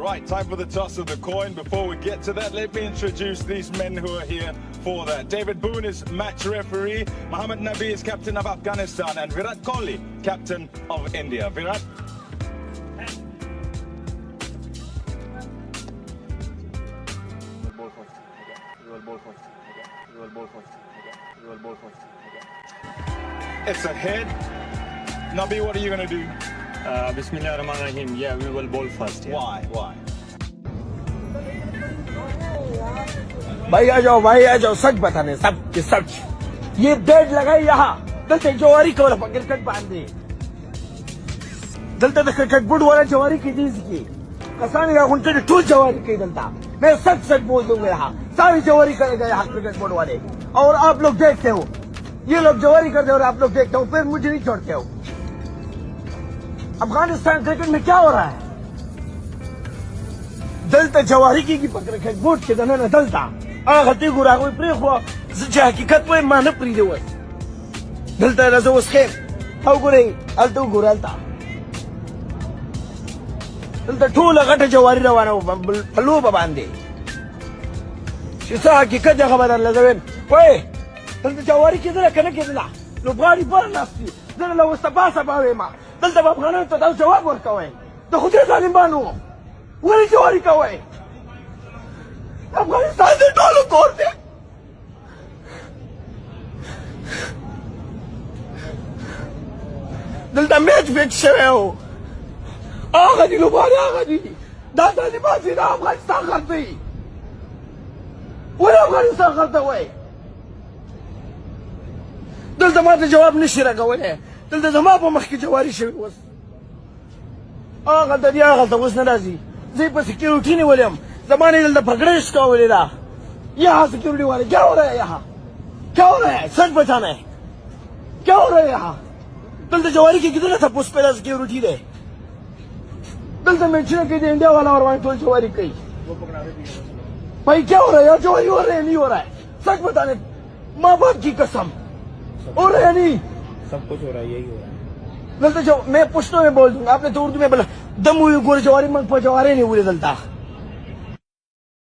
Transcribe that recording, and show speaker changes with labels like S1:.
S1: Right, time for the toss of the coin. Before we get to that, let me introduce these men who are here for that. David Boone is match referee, Mohammad Nabi is captain of Afghanistan, and Virat Kohli, captain of India. Virat? It's a head. Nabi, what are you going to do?
S2: Bismillahirrahmanirrahim. Yeah, we will bowl first. Yeah.
S1: Why?
S3: भाई आ जाओ सच बताने सब के सच ये bed लगाई यहाँ दलते जवारी को क्रिकेट बांध दे दलते तो क्रिकेट बुड वाला जवारी की चीज की कसानी का उनके टू जवारी की दलता मैं सच बोल दूंगा यहाँ सारी जवारी करेगा यहाँ क्रिकेट बोर्ड वाले और आप लोग देखते हो ये लोग जवारी करते हो और आप लोग देखते हो फिर मुझे नहीं छोड़ते हो अफगानिस्तान क्रिकेट में क्या हो रहा है दलता जवारी की क्रिकेट बोर्ड के दना दलता आगती गुरा कोई प्री खो जहाँ की खत पे मान प्री दे वस दलता रज़ो उसके हाउ गुरे अल्टू गुरालता दलता ठूल लगट जवारी रवाना पल्लू बांधे शिसा की खत जगह बदल लगे ओए दलता जवारी किधर कने किधर लुबारी पर नास्ती दलता लो सपा सपावे माँ दलता बाप खाना तो दाल जवाब वर्क हुए तो खुद ही जालिम बानू वही जवारी का हुए अफगानिस्तान से डॉलर तोड़ दे दलता मैच फिक्स है हो आगा जी लुबारी आगा जी दादा जी बाजी ना अफगानिस्तान करते ही वही अफगानिस्तान करते हुए दलता माते जवाब नहीं रखा हुए दलता जमा पर मख की जवारी शवी वस आगा दरिया आगा तो वस नराजी जी पर सिक्योरिटी नहीं बोले हम जमाने दलता भगड़ेश का बोले रा यहाँ सिक्योरिटी वाले क्या हो रहा है यहाँ क्या हो रहा है सच बताना है क्या हो रहा है यहाँ दलता जवारी की कितना था पुष्पेला सिक्योरिटी दे दलता मेंशन के इंडिया वाला और वहां तो जवारी कही भाई क्या हो रहा है यार जवारी हो रहा है नहीं हो रहा है सच बताने माँ बाप की कसम हो रहा है नहीं
S2: सब कुछ हो रहा है यही हो रहा है
S3: दलता जो मैं पुश्तो में बोल दूंगा आपने तो उर्दू में बोला दम हुई गोरे जवारी मंग पर जवारी नहीं बोले दलता